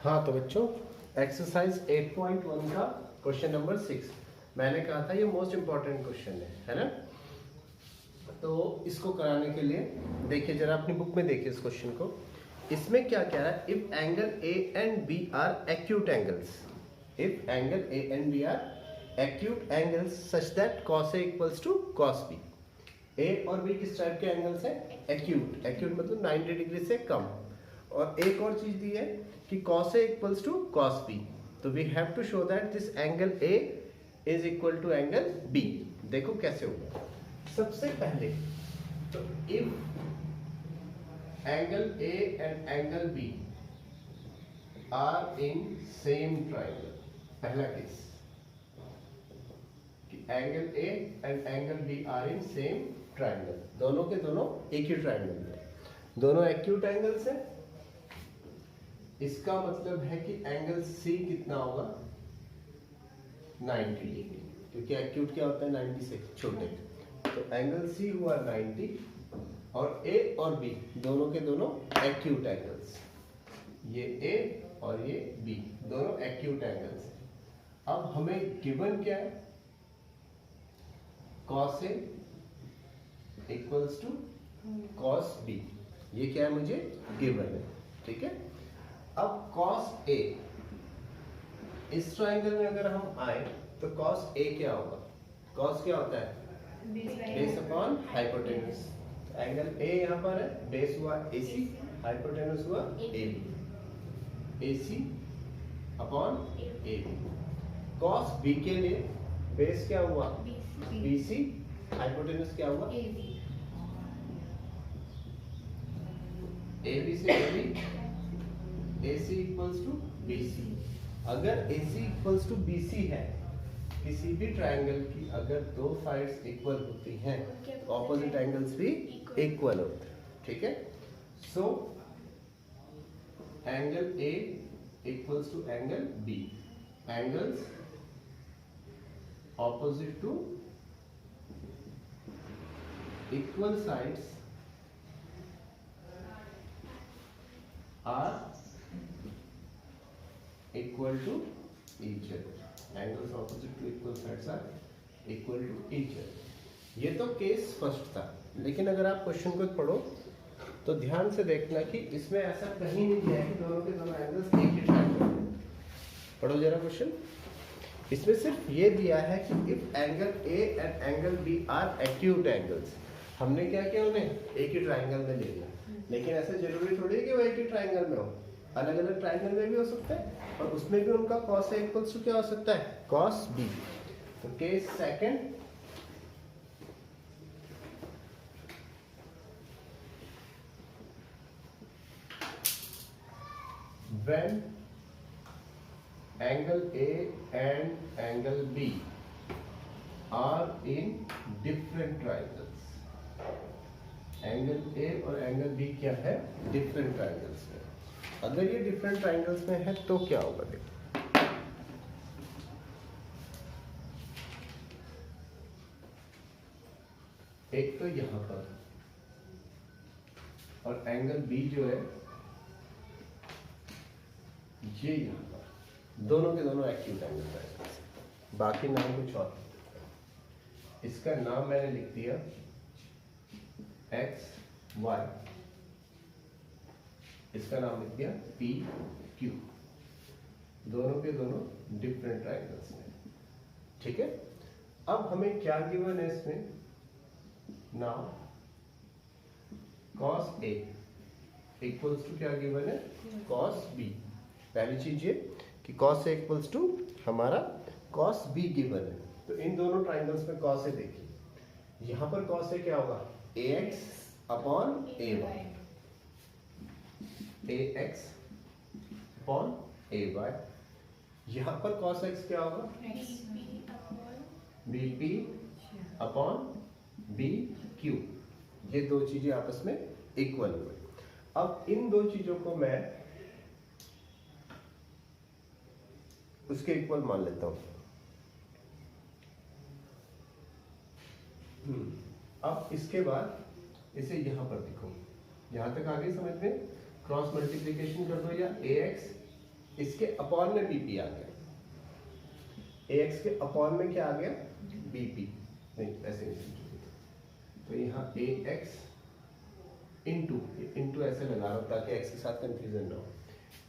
हाँ तो बच्चों, एक्सरसाइज 8.1 का क्वेश्चन नंबर 6 मैंने कहा था ये मोस्ट इम्पॉर्टेंट क्वेश्चन है ना। तो इसको कराने के लिए देखिए जरा अपनी बुक में देखिए इस क्वेश्चन को। इसमें क्या कह रहा है, if angle A and B are acute angles, if angle A and B are acute angles such that cos A equals to cos B। A और बी किस टाइप के एंगल्स हैं? एक्यूट। एक्यूट मतलब 90 डिग्री से कम। और एक और चीज दी है कि cos A equals to cos B। तो we have to show that this angle A is equal to angle B। देखो कैसे होगा। सबसे पहले तो if angle A and angle B are in same triangle, पहला केस कि angle A and angle B are in same triangle, दोनों के दोनों एक ही ट्राइंगल में, दोनों एक्यूट एंगल्स हैं। इसका मतलब है कि एंगल C कितना होगा? 90 डिग्री, क्योंकि एक्यूट क्या होता है? 90 से छोटे। तो एंगल C हुआ 90 और A और B दोनों के दोनों एक्यूट एंगल्स, ये A और ये B दोनों एक्यूट एंगल्स। अब हमें गिवन क्या है? cos A equals to cos B, ये क्या है? मुझे गिवन है, ठीक है। अब cos A, इस ट्राइंगल में अगर हम आए तो cos A क्या होगा? cos क्या होता है? Base upon hypotenuse. Angle A यहाँ पर है, बेस हुआ AC, हाइपोटेनस हुआ AB, AC upon AB। cos B के लिए बेस क्या हुआ? BC, हाइपोटेनस क्या हुआ? AB से AB, AC equals to BC। अगर AC इक्वल्स टू BC है, किसी भी ट्राइंगल की अगर दो साइड्स इक्वल होती हैं तो ऑपोजिट एंगल्स भी इक्वल होते हैं, ठीक है। So angle A equals to angle B, angles opposite to equal sides are equal to each other, angles opposite to equal sides are equal to each other. ये तो केस फर्स्ट था, लेकिन अगर आप क्वेश्चन को पढ़ो तो ध्यान से देखना कि इसमें ऐसा कहीं नहीं दिया है कि दोनों के दोनों एंगल्स एक ही ट्राइंगल। पढ़ो जरा क्वेश्चन। इसमें सिर्फ ये दिया है कि if angle A and angle B are acute angles, हमने क्या किया? उन्हें एक ही ट्राइंगल में ले लिया। लेकिन ऐसा जरूरी थोड़ी है कि वो एक ही ट्राइंगल में हो, अलग अलग ट्राइंगल में भी हो सकता है, और उसमें भी उनका cos A इक्वल्स टू क्या हो सकता है? cos B। तो case second, when angle A and angle B are in different triangles, angle A और एंगल B क्या है? डिफरेंट ट्राइंगल्स में। अगर ये डिफरेंट ट्राइंगल्स में है तो क्या होगा? देखो, एक तो यहां पर, और एंगल B जो है ये यहां पर, दोनों के दोनों एक्यूट एंगल ट्राइंगल्स। बाकी नाम कुछ और, इसका नाम मैंने लिख दिया एक्स वाई, इसका नाम लिख दिया पी क्यू, दोनों के दोनों डिफरेंट ट्राइंगल्स में, ठीक है। अब हमें क्या गिवन है इसमें? Now cos A equals to क्या गिवन है? cos B। पहली चीज ये कि cos A इक्वल्स टू हमारा cos B गिवन है। तो इन दोनों ट्राइंगल्स में cos A देखिए, यहां पर cos A क्या होगा? AX upon AY, AX upon AY। यहां पर cos X क्या होगा? BP upon BQ। ये दो चीजें आपस में इक्वल हुए। अब इन दो चीजों को मैं उसके इक्वल मान लेता हूं। अब इसके बाद इसे यहां पर लिखो, यहां तक आगे समझ में, क्रॉस मल्टीप्लीकेशन कर दो, या AX इसके अपॉन में बीपी आ गया, ax के अपॉन में क्या आ गया, बीपी, नहीं ऐसे नहीं, तो यहाँ ax इंटू ऐसे लगा रहा हूँ ताकि x के साथ कंफ्यूजन ना हो,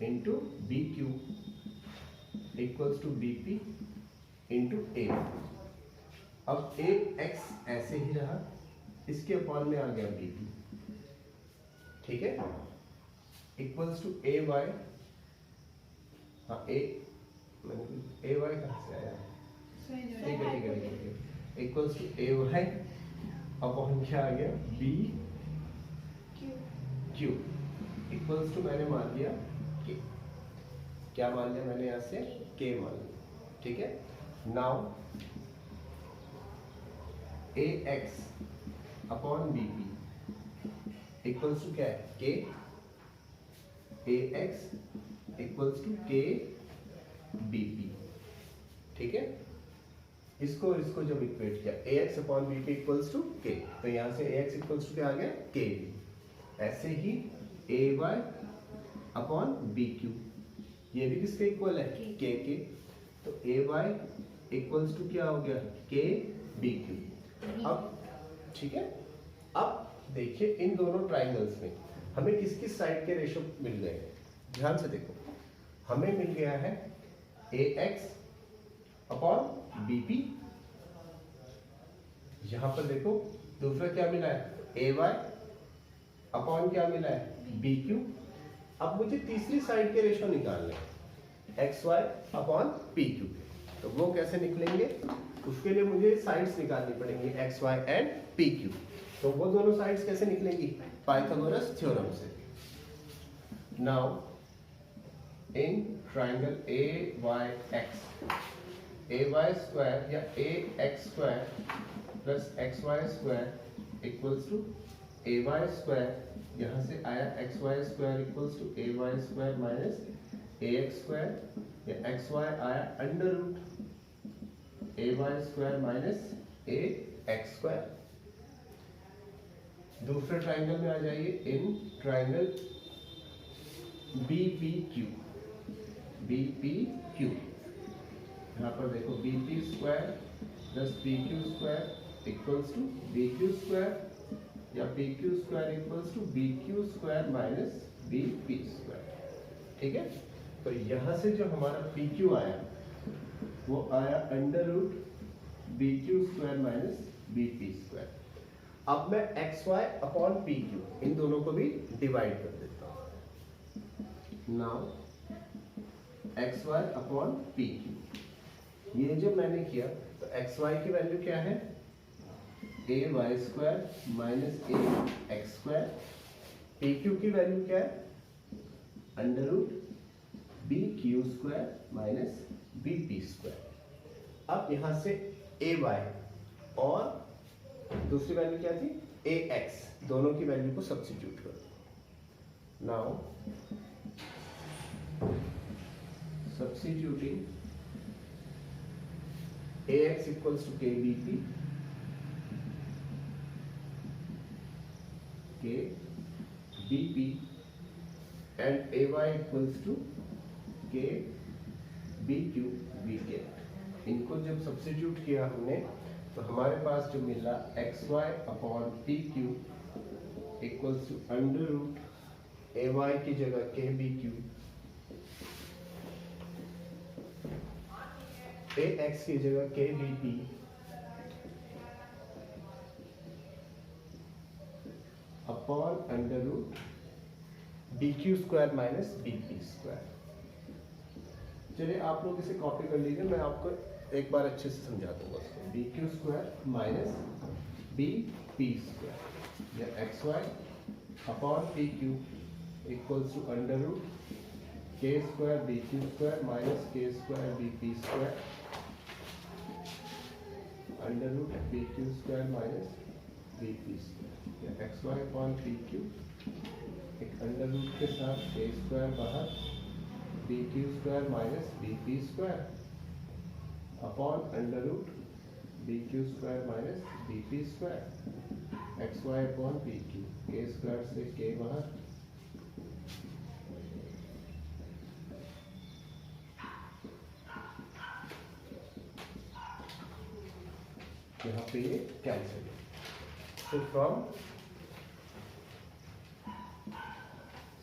into B Q equals to B P into A. अब ए एक्स ऐसे ही रहा, इसके अपॉन में आ गया बी पी, ठीक है, इक्वल्स टू ए वाई, हाँ ए वाई कहाँ से आया, ठीक है ठीक है ठीक है, equals to A Y upon क्या आ गया, बी क्यू इक्वल्स टू मैंने मान लिया के, क्या मान लिया मैंने यहाँ से, के मान लिया, ठीक है। Now A X upon B P equals to क्या है, K, A X equals to K B P, ठीक है। इसको और इसको जब इक्वेट किया, A X upon B P equals to K, तो यहाँ से ए एक्स इक्वल्स टू क्या आ गया, के बी। ऐसे ही ए वाई अपॉन बी क्यू, ये भी किसके इक्वल है, के के, तो ए वाई इक्वल्स टू क्या हो गया, के बी क्यू। अब ठीक है, अब देखिए इन दोनों ट्राइंगल्स में हमें किस किस साइड के रेशो मिल गए हैं, ध्यान से देखो, हमें मिल गया है ए एक्स अपॉन बी पी, यहां पर देखो दूसरा क्या मिला है, ए वाई अपॉन क्या मिला है, बी क्यू। अब मुझे तीसरी साइड के रेशो निकालने हैं, X Y upon P Q, तो वो कैसे निकलेंगे, उसके लिए मुझे साइड्स निकालनी पड़ेंगी, X Y and P Q. तो वो दोनों साइड्स कैसे निकलेंगी, पाइथागोरस थ्योरम से। Now in triangle A Y X, A Y square या A X square plus X Y square equals to A Y square, यहाँ से आया X Y square equals to A Y square minus A X square, या X Y आया under root A Y square minus A X square. दूसरे triangle में आ जाइए, in triangle B P Q, B P Q, यहाँ पर देखो B P square plus P Q square equals to B Q square, या P Q square equals to B Q square minus B P square, ठीक है। तो यहां से जो हमारा पी क्यू आया वो आया under root B Q square minus B P square. अब मैं X Y upon P Q इन दोनों को भी डिवाइड कर देता हूं। Now X Y upon P Q, ये जब मैंने किया तो एक्स वाई की वैल्यू क्या है, A Y square minus A X square, P Q की वैल्यू क्या है, under root B Q square minus B P square. अब यहां से ए वाई और दूसरी वैल्यू क्या थी, ए एक्स, दोनों की वैल्यू को सब्स्टिट्यूट करो। Now substituting A X equals to K B P, K B P and A Y equals to K B Q B K. इनको जब सब्स्टिट्यूट किया हमने तो हमारे पास जो मिला X Y upon P Q equals to under root A Y की जगह के बी क्यू, ए एक्स की जगह K B P upon under root B Q square minus B P square. चलिए आप लोग इसे कॉपी कर लीजिए, मैं आपको एक बार अच्छे से समझा दूंगा उसको। B Q square minus B P square, या X Y upon P Q equals to under root K square B Q square minus K square B P square, under root B Q square minus B P square, या X Y upon P Q, एक under root के साथ K square बाहर B Q square minus B P square upon under root B Q square minus B P square, X Y upon P Q, K square से के बाहर यहाँ पे ये कैंसिल। तो from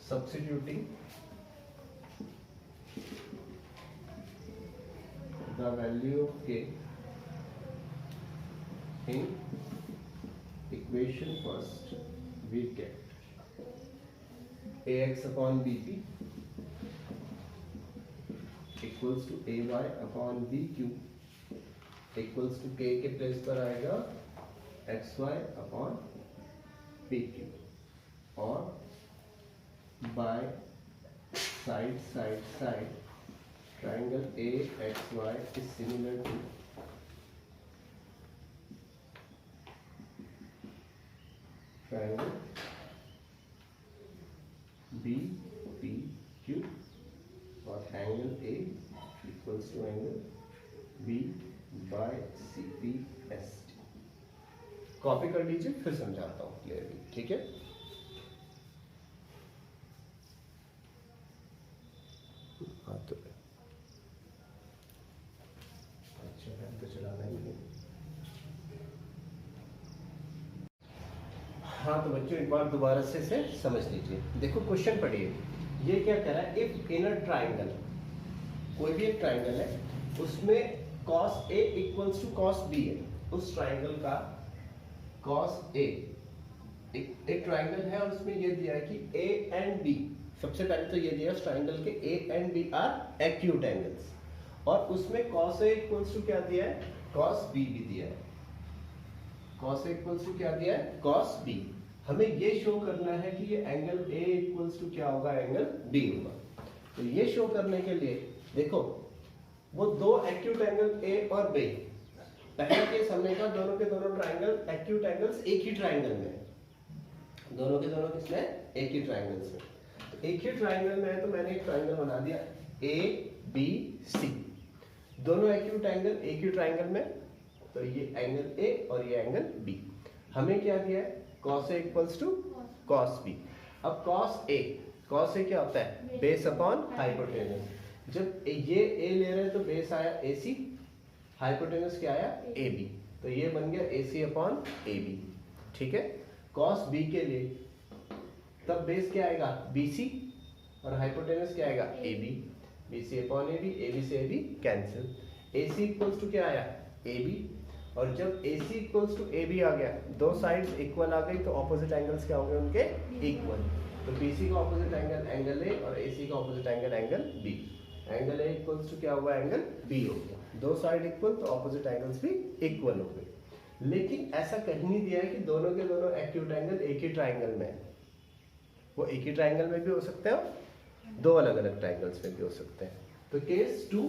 substituting the value of k in equation first, we get ax upon bp equals to ay upon bq equals to k के place पर आएगा xy upon pq, और by side triangle AXY is similar to triangle BPQ, और angle A equals to angle B by CPST। Copy कर लीजिए, फिर समझाता हूँ क्लियरली, ठीक है। हाँ तो बच्चों एक बार दोबारा से समझ लीजिए। देखो क्वेश्चन पढ़िए, ये क्या कह रहा है, इफ इन अ ट्राइंगल, कोई भी एक ट्राइंगल है उसमें cos A equals to cos B है, उस ट्राइंगल का cos A, एक ट्राइंगल है और उसमें ये दिया है कि A एंड B, सबसे पहले तो ये दिया उस ट्राइंगल के A and B are acute angles, और उसमें cos A इक्वल्स टू क्या दिया है, cos B भी दिया है। cos A इक्वल्स टू क्या दिया है, cos B। हमें ये शो करना है कि ये एंगल A इक्वल्स टू क्या होगा, एंगल B होगा। तो ये शो करने के लिए देखो वो दो एक्यूट एंगल A और B, पहला केस हमने कहा दोनों के दोनों ट्राइंगल एक्यूट एंगल्स एक ही ट्राइंगल में, दोनों के दोनों किसमें, एक ही ट्राइंगल्स में। तो एक ही ट्राइंगल में है तो मैंने एक ट्राइंगल बना दिया ABC, दोनों एक्यूट एंगल एक ही ट्राइंगल में, तो ये एंगल A और ये एंगल B। हमें क्या दिया है, cos A equals to cos B। अब cos A क्या होता है, बेस अपॉन हाइपोटेनस। जब ये A ले रहे हैं तो बेस आया AC, हाइपोटेनस क्या आया AB, तो ये बन गया AC अपॉन AB, ठीक है। cos B के लिए तब बेस क्या आएगा BC, और हाइपोटेनस क्या आएगा AB, BC upon AB, AB से AB cancel, AC equals to क्या आया AB, और जब AC इक्वल्स टू AB आ गया, दो साइड्स इक्वल आ गई, तो ऑपोजिट एंगल्स क्या हो गए उनके, इक्वल। तो BC का ऑपोजिट एंगल एंगल A और AC का opposite angle angle B, angle A equals to क्या हुआ, एंगल B हो गया। दो साइड इक्वल तो ऑपोजिट एंगल्स भी इक्वल हो गए। लेकिन ऐसा कहीं नहीं दिया है कि दोनों के दोनों एक्यूट एंगल एक ही ट्राइंगल में है, वो एक ही ट्राइंगल में भी हो सकते हैं, दो अलग अलग ट्राइंगल्स में भी हो सकते हैं। तो केस 2,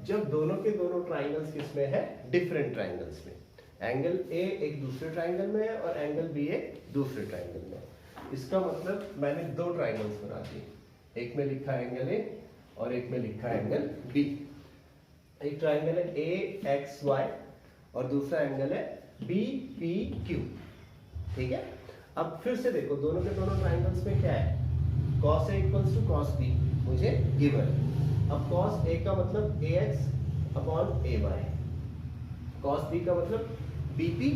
जब दोनों के दोनों ट्राइंगल्स किसमें है, डिफरेंट ट्राइंगल्स में, एंगल A एक दूसरे ट्राइंगल में है और एंगल B एक दूसरे ट्राइंगल में है। इसका मतलब मैंने दो ट्राइंगल्स बना दिए, एक में लिखा है एंगल A और एक में लिखा है एंगल B। एक ट्राइंगल है AXY और दूसरा एंगल है BPQ, ठीक है। अब फिर से देखो दोनों के दोनों ट्राइंगल्स में क्या है, cos A equals to cos B मुझे गिवन है। अब cos A का मतलब AX upon AY, cos B का मतलब BP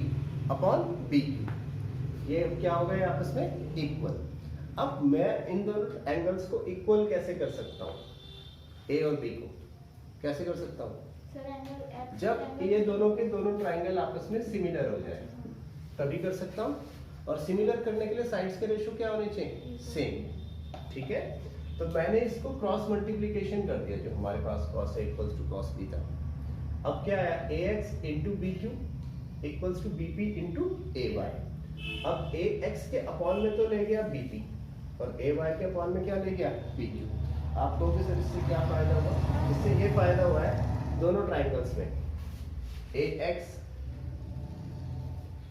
अपॉन BQ, ये क्या हो गए आपस में इक्वल। अब मैं इन दोनों एंगल्स को इक्वल कैसे कर सकता हूँ, A और B को कैसे कर सकता हूँ, जब ये दोनों के दोनों ट्राइंगल आपस में सिमिलर हो जाए तभी कर सकता हूँ। और सिमिलर करने के लिए साइड्स के रेशियो क्या होने चाहिए, सेम, ठीक है। तो मैंने इसको क्रॉस मल्टीप्लिकेशन कर दिया, जो हमारे पास cos A equals to cos B था। अब क्या आया, AX into BQ equals to BP into AY। अब AX के अपॉन में तो ले गया BP और AY के अपॉन में क्या ले गया, BQ। आपको भी सर इससे क्या फायदा हुआ, इससे ये फायदा हुआ है दोनों ट्राइंगल्स में AX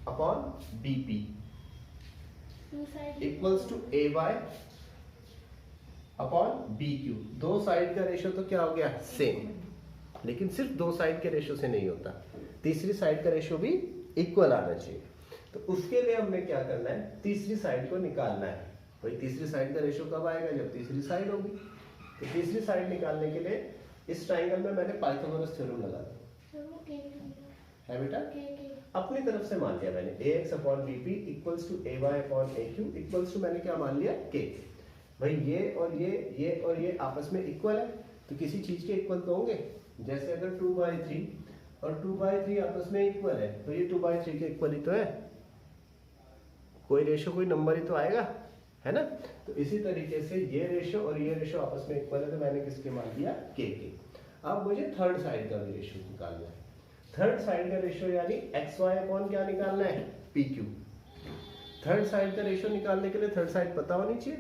upon BP equals to AY upon BQ। दो साइड का रेशियो तो क्या हो गया, सेम, लेकिन सिर्फ दो साइड के रेशियो से नहीं होता, तीसरी साइड का रेशियो भी इक्वल आना चाहिए। तो उसके लिए हमें क्या करना है, तीसरी साइड को निकालना है। भाई तीसरी साइड का रेशियो कब आएगा, जब तीसरी साइड होगी। तो तीसरी साइड निकालने के लिए इस ट्राइंगल में मैंने पाइथागोरस थ्योरम लगा दिया। है बेटा अपनी तरफ से मान लिया मैंने ax upon bp equals to ay upon aq equals to मैंने क्या मान लिया k। भाई ये और ये आपस में इक्वल है तो किसी चीज के इक्वल तो होंगे। जैसे अगर 2/3 और 2/3 आपस में इक्वल है तो ये 2/3 के इक्वल ही तो है, कोई रेशो कोई नंबर ही तो आएगा, है ना। तो इसी तरीके से ये रेशो और ये रेशो आपस में इक्वल है तो मैंने किसके मान दिया k के। अब मुझे थर्ड साइड का भी रेशो निकालना है। थर्ड साइड का रेशो यानी xy अपॉन क्या निकालना है pq। थर्ड साइड का रेशो निकालने के लिए थर्ड साइड पता होनी चाहिए।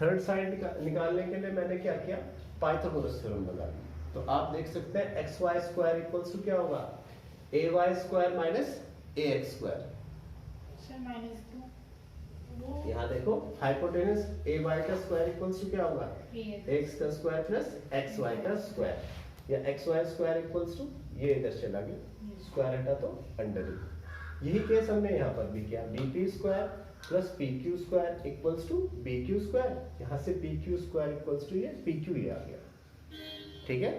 थर्ड साइड निकालने के लिए मैंने क्या किया, पाइथागोरस थ्योरम लगा दिया। तो आप देख सकते हैं xy स्क्वायर इक्वल्स टू क्या होगा ay square minus ax square. यहाँ देखो हाइपोटेनस ay का स्क्वायर इक्वल्स टू क्या होगा x का स्क्वायर प्लस xy का स्क्वायर या xy स्क्वायर इक्वल्स टू ये इधर चला गया स्क्वायर हटा तो अंडर रूट। यही केस हमने यहाँ पर भी किया bp square plus pq square equals to bq square. यहाँ से pq स्क्वायर इक्वल्स टू ये pq ही आ गया। ठीक है,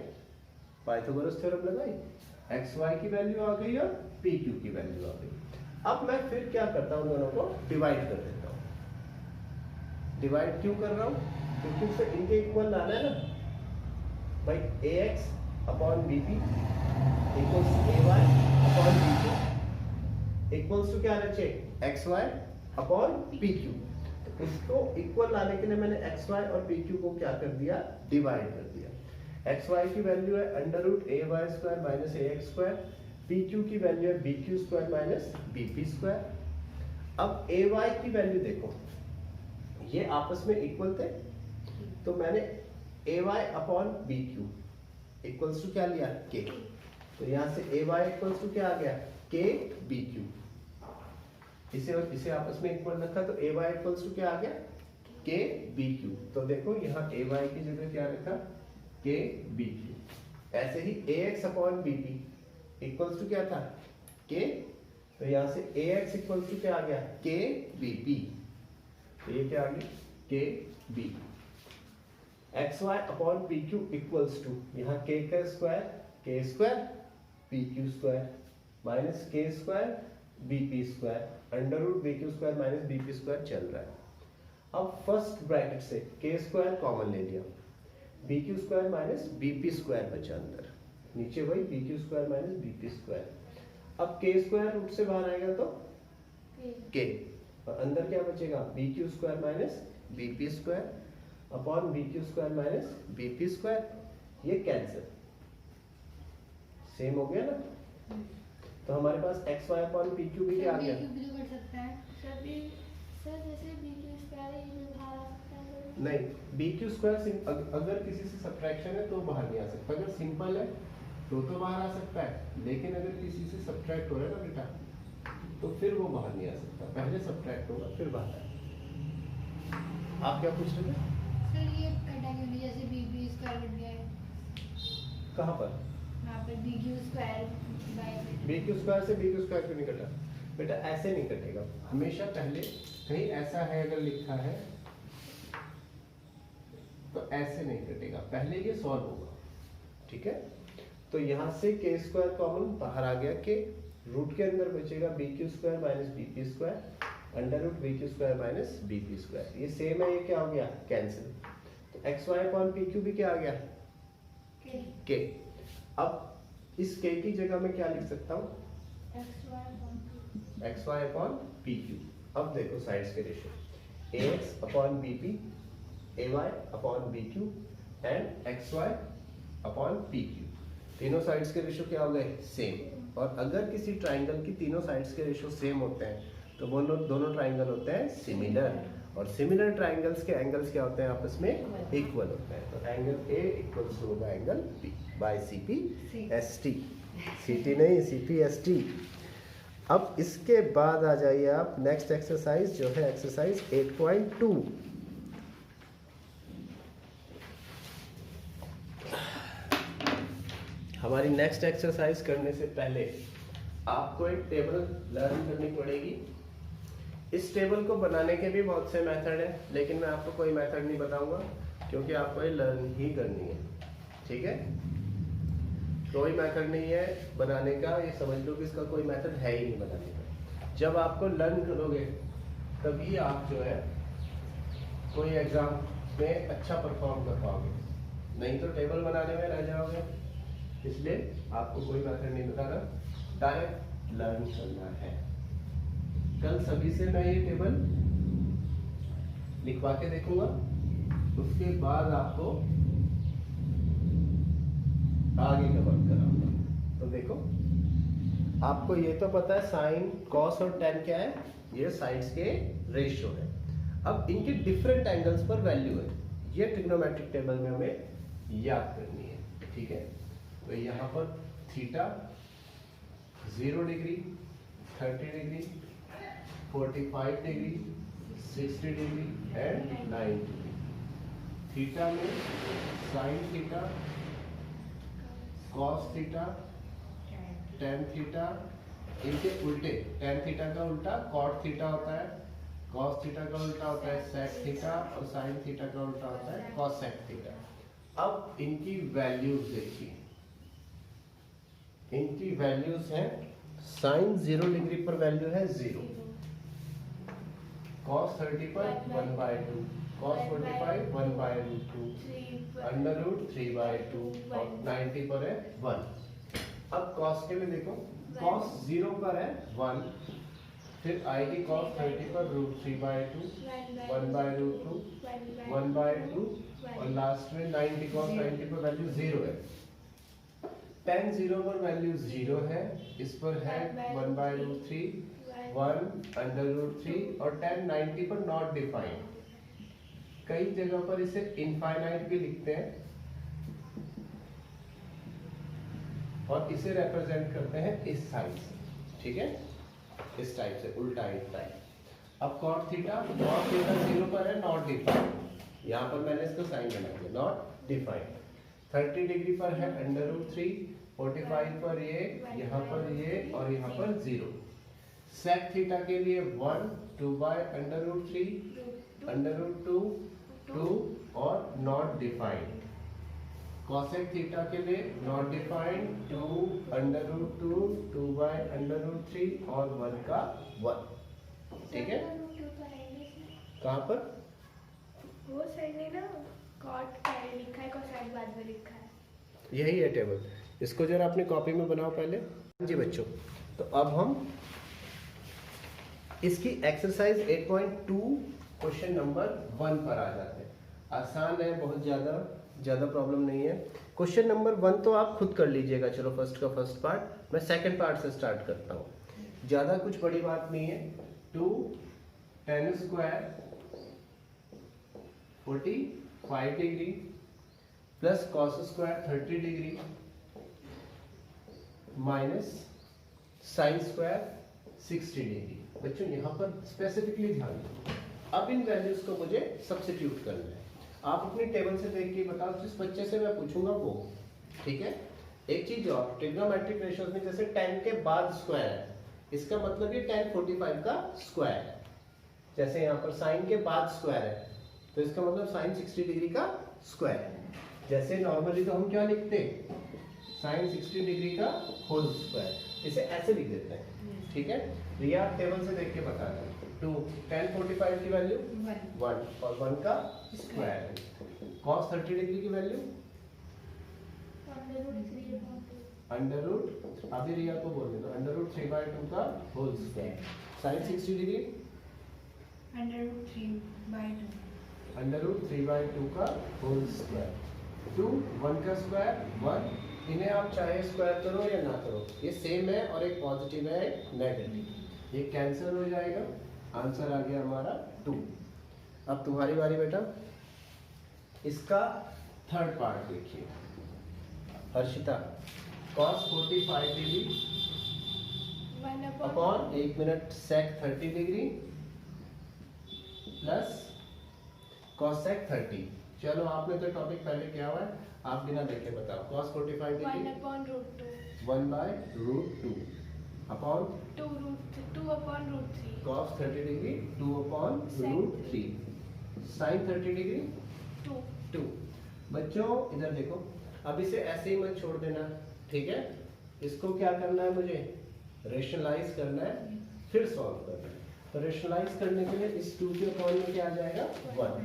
पाइथागोरस थ्योरम लगाई, xy की वैल्यू आ गई और pq की वैल्यू आ गई। अब मैं फिर क्या करता हूँ, दोनों को डिवाइड कर देता हूँ। डिवाइड क्यों कर रहा हूँ, क्योंकि उससे इनके इक्वल लाना है ना भाई। ax upon bp equals ay upon bq equals to क्या रचे xy अपॉन pq। तो उसको इक्वल लाने के लिए मैंने xy और pq को क्या कर दिया, डिवाइड कर दिया। xy की वैल्यू है under root ay square minus ax square, pq की वैल्यू है bq square minus bp square. अब ay की वैल्यू देखो, ये आपस में इक्वल थे तो मैंने ay upon bq equals to क्या लिया k। तो यहाँ से ay इक्वल्स टू क्या आ गया k bq। इसे और इसे आपस में इक्वल रखा तो ay इक्वल्स टू क्या आ गया k bq। तो देखो यहाँ ay की जगह क्या रखा k bq। ऐसे ही ax upon bp equals to क्या था k। तो यहाँ से ax इक्वल्स टू क्या आ गया k bp। तो ये क्या आ गया k b। xy upon pq equals to यहाँ k का square pq square minus k square bp square under root bq square minus bp square चल रहा है। अब फर्स्ट ब्रैकेट से k स्क्वायर कॉमन ले लिया, bq square minus bp square बचा अंदर, नीचे वही bq square minus bp square. अब k स्क्वायर रूट से बाहर आएगा तो k और अंदर क्या बचेगा bq square minus bp square upon bq square minus bp square. ये कैंसिल सेम हो गया ना। तो हमारे पास xy अपॉन pq भी क्या आ गया, नहीं bq स्क्वायर अगर किसी से सब्ट्रैक्शन है तो बाहर नहीं आ सकता। अगर सिंपल है तो बाहर आ सकता है, लेकिन अगर किसी से सब्ट्रैक्ट हो रहा है ना बेटा तो फिर वो बाहर नहीं आ सकता, पहले सब्ट्रैक्ट होगा फिर बाहर आएगा। आप क्या पूछ रहे थे सर, ये कटा क्यों नहीं, जैसे bp स्क्वायर कट गया है कहाँ पर, यहाँ पे bq स्क्वायर bq स्क्वायर से bq स्क्वायर क्यों नहीं कटा बेटा, ऐसे नहीं कटेगा हमेशा। पहले कहीं ऐसा है अगर लिखा है तो ऐसे नहीं कटेगा, पहले ये सॉल्व होगा। ठीक है, तो यहाँ से k स्क्वायर कॉमन बाहर आ गया, k रूट के अंदर बचेगा bq square minus bp square under root bq square minus bp square. ये सेम है, ये क्या हो गया कैंसिल। तो xy अपॉन pq भी क्या आ गया k। अब इस k की जगह में क्या लिख सकता हूँ xy अपॉन pq। अब देखो साइड्स के ratio ax upon bp ay upon bq and xy upon pq। तीनों साइड्स के रेशियो क्या हो गए सेम। और अगर किसी ट्राइंगल की तीनों साइड्स के रेशियो सेम होते हैं तो वो दोनों ट्राइंगल होते हैं सिमिलर, और सिमिलर ट्राइंगल्स के एंगल्स क्या होते हैं आपस में इक्वल होते हैं। तो एंगल ए इक्वल्स टू होगा angle B by CPST, CT नहीं CPST। अब इसके बाद आ जाइए आप नेक्स्ट एक्सरसाइज जो है एक्सरसाइज 8.2। हमारी नेक्स्ट एक्सरसाइज करने से पहले आपको एक टेबल लर्न करनी पड़ेगी। इस टेबल को बनाने के भी बहुत से मेथड हैं, लेकिन मैं आपको कोई मेथड नहीं बताऊंगा क्योंकि आपको ये लर्न ही करनी है। ठीक है, कोई मेथड नहीं है बनाने का, ये समझ लो कि इसका कोई मेथड है ही नहीं बनाने का। जब आपको लर्न करोगे तभी आप जो है कोई एग्जाम में अच्छा परफॉर्म कर पाओगे, नहीं तो टेबल बनाने में रह जाओगे। इसलिए आपको कोई मेथड नहीं बताना, डायरेक्ट लर्न करना है। कल सभी से मैं ये टेबल लिखवा के देखूंगा, उसके बाद आपको आगे का वर्क कराऊंगा। तो देखो, आपको ये तो पता है साइन, कॉस और टेन क्या है, ये साइड्स के रेशियो है। अब इनके डिफरेंट एंगल्स पर वैल्यू है, ये ट्रिग्नोमेट्रिक टेबल में हमें याद करनी है, ठीक है। तो यहाँ पर theta 0 degree, 30 degree, 45 degree, 60 degree and 90 degree. Theta में sine theta, cos theta, tan theta, इनके उल्टे, टेन थीटा का उल्टा कॉट थीटा होता है, कॉस थीटा का उल्टा होता है सेक थीटा, और साइन थीटा का उल्टा होता है कॉसेक थीटा। अब इनकी वैल्यूज देखिए, इनकी वैल्यूज हैं, साइन 0 डिग्री पर वैल्यू है 0, कॉस 30 पर 1/2, कॉस 45 1/2, अंडर रूट 3/2 और 90 पर है 1। अब कॉस के लिए देखो, कॉस 0 पर है 1, फिर आएगी कॉस 30 पर रूट 3/2, 1/2, 1/2 और लास्ट में 90, कॉस 90 पर वैल्यू 0 है। tan 0 पर वैल्यू 0 है, इस पर है 1/√3, 1/√3 और tan 90 पर नॉट डिफाइंड। कई जगह पर इसे इनफाइनाइट भी लिखते हैं और इसे रिप्रेजेंट करते हैं इस साइड से, ठीक है, इस टाइप से, उल्टा इस टाइप। अब cot थीटा 0 पर है, नॉट डिफाइंड, यहाँ पर मैंने इसका साइन बना दिया, नॉट डिफाइंड। 30 डिग्री पर है √3, 45 पर ये, यहाँ पर ये और यहाँ पर 0। sec थीटा के लिए 1, 2/√3, √2, 2 और नॉट डिफाइंड। cosec थीटा के लिए नॉट डिफाइंड, 2, √2, 2/√3 और 1 का 1, ठीक है। कहाँ पर वो साइड ने ना कॉट पहले लिखा है, कोसाइन बाद में लिखा है, यही है टेबल। इसको जरा अपनी कॉपी में बनाओ पहले जी बच्चों। तो अब हम इसकी एक्सरसाइज 8.2 क्वेश्चन नंबर 1 पर आ जाते हैं। आसान है, बहुत ज़्यादा प्रॉब्लम नहीं है। क्वेश्चन नंबर 1 तो आप खुद कर लीजिएगा, चलो फर्स्ट का फर्स्ट पार्ट, मैं सेकंड पार्ट से स्टार्ट करता हूँ। ज़्यादा कुछ बड़ी बात नहीं है। 2 tan square 45 degree plus cos square 30 degree minus sine square 60 degree. बच्चों यहाँ पर स्पेसिफिकली ध्यान दो, अब इन वैल्यूज को मुझे सब्स्टिट्यूट करना है। आप अपनी टेबल से देख के बताओ, जिस बच्चे से मैं पूछूंगा वो, ठीक है। एक चीज और, ट्रिग्नोमेट्रिक रेशियोज में जैसे tan के बाद स्क्वायर है, इसका मतलब ये tan 45 का स्क्वायर है। जैसे यहाँ पर साइन के बाद स्क्वायर है, तो इसका मतलब साइन 60 डिग्री का स्क्वायर है। जैसे नॉर्मली तो हम क्या लिखते हैं, साइन 60 डिग्री का होल स्क्वायर, इसे ऐसे लिख देते हैं, ठीक है। रिया टेबल से देख के बता दें। 2 tan 45 की वैल्यू 1 और 1 का स्क्वायर। cos 30 डिग्री की वैल्यू √3, अभी रिया को बोल दो, √3/2 का होल स्क्वायर। साइन 60 डिग्री √3/2 का होल स्क्वायर। 2 1 का स्क्वायर 1, इन्हें आप चाहे स्क्वायर करो या ना करो, ये सेम है, और एक पॉजिटिव है एक नेगेटिव, ये कैंसिल हो जाएगा, आंसर आ गया हमारा 2। अब तुम्हारी बारी बेटा, इसका थर्ड पार्ट देखिए। Harshita, cos 45 degree upon 1 minute sec 30 degree plus cosec 30। चलो आपने तो टॉपिक पहले किया हुआ है, आप बिना देखे बताओ। cos 45 degree 1/√2 upon 2/√3, cos 30 degree 2/√3, sin 30 degree 2। बच्चों इधर देखो, अब इसे ऐसे ही मत छोड़ देना, ठीक है, इसको क्या करना है मुझे, रेशनलाइज करना है, फिर सॉल्व करना है। तो रेशनलाइज करने के लिए इस 2 के अपॉन में क्या आ जाएगा 1।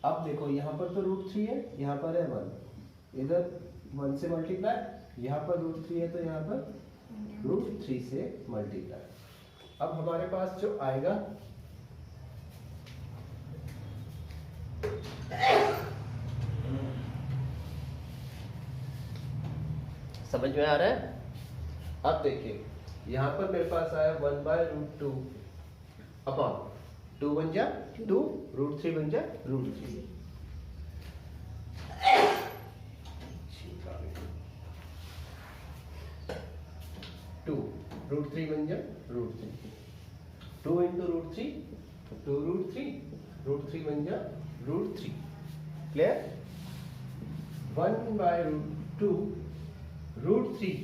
अब देखो यहाँ पर तो √3 है, यहाँ पर है 1, इधर 1 से मल्टीप्लाई, यहाँ पर √3 है तो यहाँ पर √3 से मल्टीप्लाई। अब हमारे पास जो आएगा समझ में आ रहा है। अब देखिए यहाँ पर मेरे पास आया 1/√2 अपॉन 2 बन जा 2, √3 बन जा √3। 2 √3 बन जा √3, 2 into √3 2 √3, √3 बन जा √3। क्लियर। 1/√2 √3,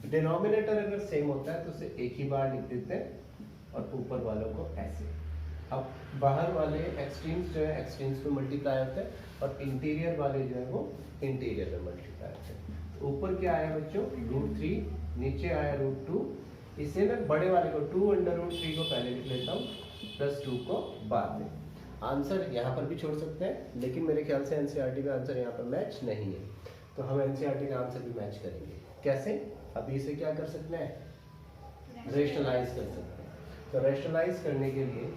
डिनोमिनेटर अगर सेम होता है तो उसे एक ही बार लिख देते हैं और ऊपर वालों को ऐसे। अब बाहर वाले एक्सट्रीम्स जो है एक्सट्रीम्स पे मल्टीप्लाई होते हैं और इंटीरियर वाले जो है वो इंटीरियर में मल्टीप्लाई होते हैं। तो ऊपर क्या आया बच्चों √3, नीचे आया √2। इसे मैं बड़े वाले को 2/√3 को पहले लिख लेता हूँ, +2 को बाद में। आंसर यहाँ पर भी छोड़ सकते हैं, लेकिन मेरे ख्याल से एनसीईआरटी का आंसर यहाँ पर मैच नहीं है, तो हम एनसीईआरटी का आंसर भी मैच करेंगे। कैसे, अभी इसे क्या कर सकते हैं, रेशनलाइज कर सकते हैं। तो रेशनलाइज करने के लिए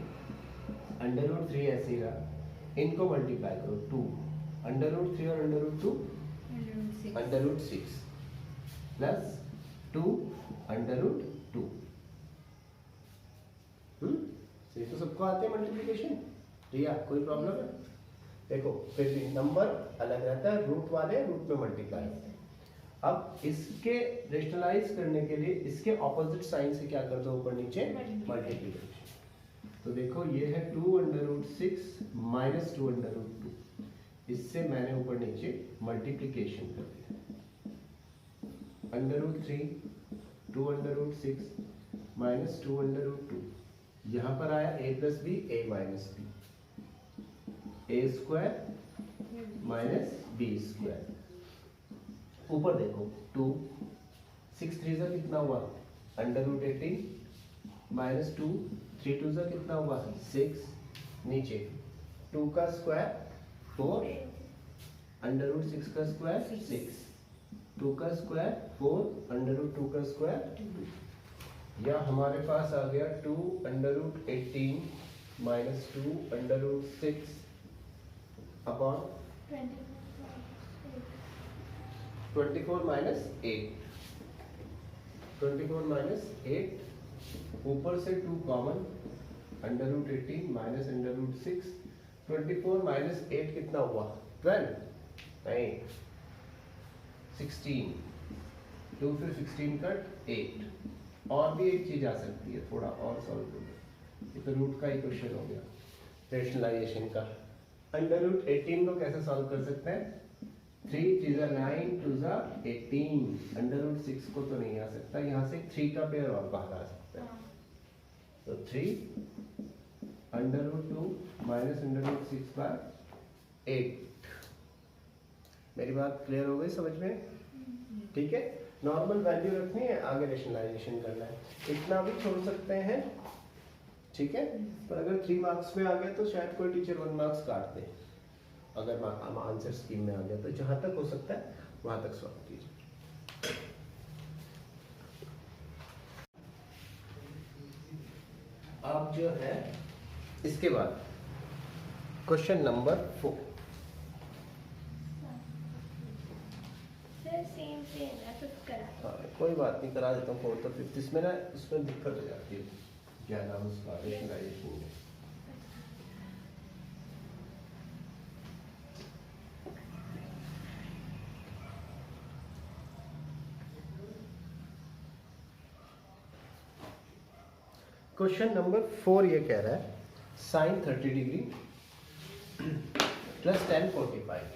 √3 ऐसे ही रहा, इनको मल्टीप्लाई करो 2, √3 और √2 √6 प्लस 2 √2। ये तो सबको आते हैं मल्टीप्लिकेशन, रिया कोई प्रॉब्लम है? देखो फिर भी नंबर अलग रहता है, रूट वाले रूट में मल्टीप्लाई होते हैं। अब इसके रेशनलाइज करने के लिए इसके ऑपोजिट साइन से क्या कर दो, ऊपर नीचे मल्टीप्लिकेशन। तो देखो ये है 2/6 माइनस 2/2, इससे मैंने ऊपर नीचे मल्टीप्लिकेशन कर दिया। √3 2/6 माइनस 2/2, यहाँ पर आया a + b a - b, a² minus b²। ऊपर देखो 2, 6 3 जा कितना हुआ √18 माइनस 2, 3 2 जा कितना हुआ 6, नीचे 2 का स्क्वायर 4, √6 का स्क्वायर 6, 2 का स्क्वायर 4, √2 का स्क्वायर 2। या हमारे पास आ गया 2/18 माइनस 2/6 अपॉन 24 माइनस 8, 24 माइनस 8, ऊपर से 2 कॉमन, √18 माइनस √6, 24 माइनस 8 कितना हुआ 12, नहीं 16, 2 फिर 16 कट 8। और भी एक चीज आ सकती है, थोड़ा और सॉल्व करो, ये तो रूट का ही क्वेश्चन हो गया रेशनलाइजेशन का। √18 को कैसे सॉल्व कर सकते हैं, 3 3 9 2 18, √6 को तो नहीं आ सकता, यहाँ से 3 का पेयर और बाहर आ सकता है, तो 3 √2 माइनस √6/8। मेरी बात क्लियर हो गई समझ में? ठीक है, नॉर्मल वैल्यू रखनी है, आगे रेशनलाइजेशन करना है, इतना भी छोड़ सकते हैं। ठीक है, पर अगर 3 मार्क्स में आ गया तो शायद कोई टीचर 1 मार्क्स काट दे, अगर आंसर स्कीम में आ गया तो जहां तक हो सकता है वहां तक सॉल्व कीजिए। अब जो है इसके बाद क्वेश्चन नंबर 4। हाँ, कोई बात नहीं, करा देता हूँ 4th और 5th, इसमें ना उसमें दिक्कत हो जाती है ज़्यादा उसका रेशनलाइजेशन में। क्वेश्चन नंबर 4 ये कह रहा है sin 30 degree plus tan 45,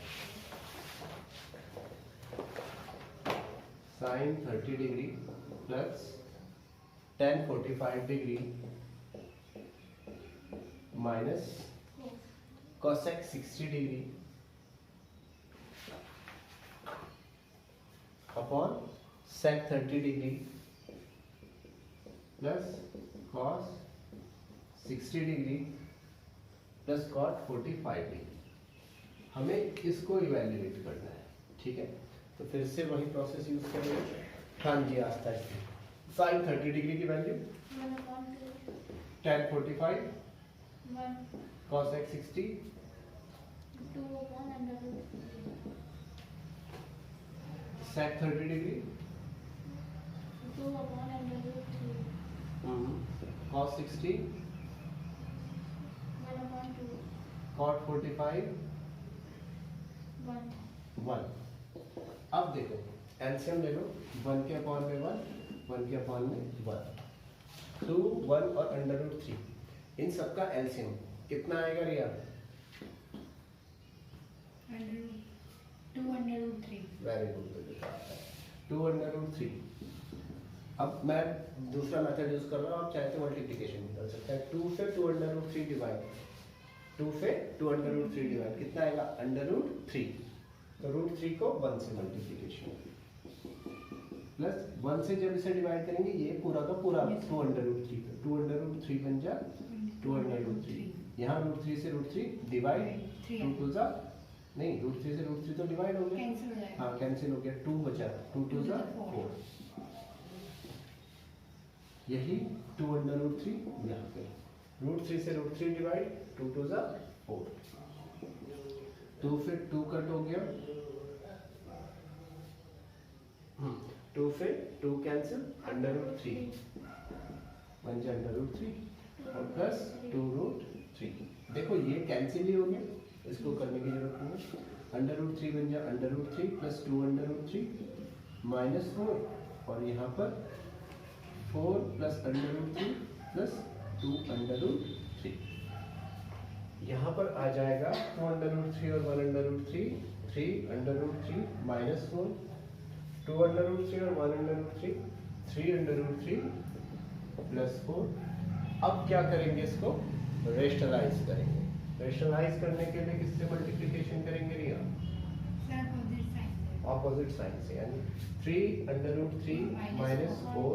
sin 30 degree plus tan 45 degree minus cosec 60 degree upon sec 30 degree plus cos 60 degree plus cot 45 degree. हमें इसको इवेल्युएट करना है, ठीक है। तो फिर से वही प्रोसेस यूज करेंगे। हाँ जी, आस्था है। sin 30 डिग्री की value 1/2 tan 45 1 cos x 60 2/√3 sec 30 degree 2/√3 cos 60 1/2 cot 45 1 1। अब देखो एलसीएम ले लो, 1 के अपॉन में 1, 1 के अपॉन में 1, 2 1 और √3, इन सबका एलसीएम कितना आएगा रिया? 2√3। Very good, 2√3। अब मैं दूसरा मेथड यूज कर रहा हूँ, आप चाहे तो मल्टीप्लिकेशन भी कर सकते हैं। 2 से 2√3 डिवाइड, 2 से 2√3 डिवाइड कितना आएगा? √3। तो √3 को 1 से मल्टीप्लिकेशन प्लस 1 से जब इसे डिवाइड करेंगे ये पूरा का पूरा 2√3 का 2√3 बन जा 2√3। यहाँ √3 से √3 डिवाइड, 2 2 जा नहीं, √3 से √3 तो डिवाइड हो गया, कैंसिल हो जाएगा। हाँ कैंसिल हो गया, 2 बचा, 2 2 जा 4। यही 2√3 यहाँ पे, √3 से √3 डिवाइड, 2 2 जा 4, 2 फिर 2 कट हो गया, 2 फिर 2 कैंसिल, √3 बन जाए √3 और प्लस 2√3। देखो ये कैंसिल ही हो गया, इसको करने की जरूरत नहीं है। √3 बन जाए √3 प्लस 2√3 -4 और यहाँ पर 4 प्लस √3 प्लस 2√3। यहाँ पर आ जाएगा 2√3 और 1√3, 3√3 -4, 2√3 और 1√3, 3√3 प्लस 4। अब क्या करेंगे, इसको रेशनलाइज करेंगे। रेशनलाइज करने के लिए किससे मल्टीप्लिकेशन करेंगे रिया? ऑपोजिट साइन से, यानी 3√3 -4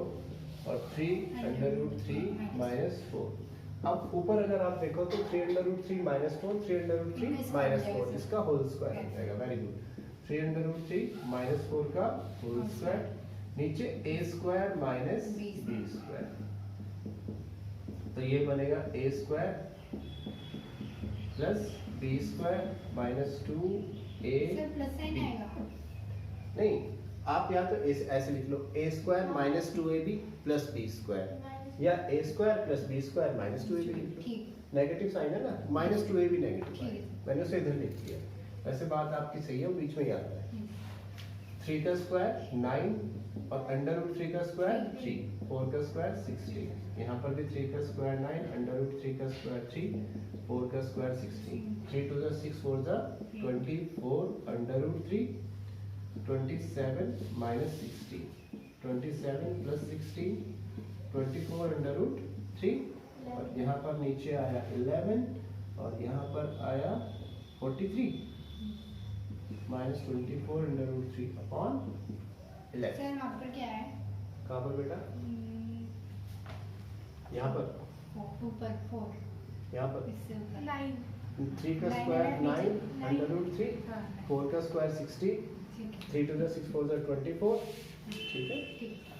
और 3√3 -4। अब ऊपर अगर आप देखो तो 3√3 -4, 3√3 -4, इसका होल स्क्वायर हो जाएगा। वेरी गुड, 3√3 -4 का होल स्क्वायर, नीचे a² माइनस b², तो ये बनेगा a² plus b² minus 2a। Sir plus sign आएगा? नहीं, आप या तो ऐसे लिख लो, a² minus 2ab plus b² या a² plus b² minus 2ab लिख लो। ठीक, नेगेटिव साइन है ना, माइनस 2ab नेगेटिव ठीक है। है, मैंने उसे इधर लिख दिया। वैसे बात आपकी सही है, बीच में याद है। 3 का स्क्वायर 9 और √3 का स्क्वायर 3, 4 का स्क्वायर 16, यहाँ पर भी 3 का स्क्वायर 9, √3 का स्क्वायर 3, 4 का स्क्वायर 16, 3 2 जा 6 4 जा 24 √3, 27 minus 16, 27 plus 16, 24 √3 और यहाँ पर नीचे आया 11 और यहाँ पर आया 43 माइनस 24 √3 अपॉन 11। सर वहाँ पर क्या है? कहाँ पर बेटा? यहाँ पर, ऊपर 4, यहाँ पर इससे ऊपर 9 3 का स्क्वायर 9 √3, 4 का स्क्वायर 60, ठीक है, 3 2 6 4 24, ठीक है। ठीक है।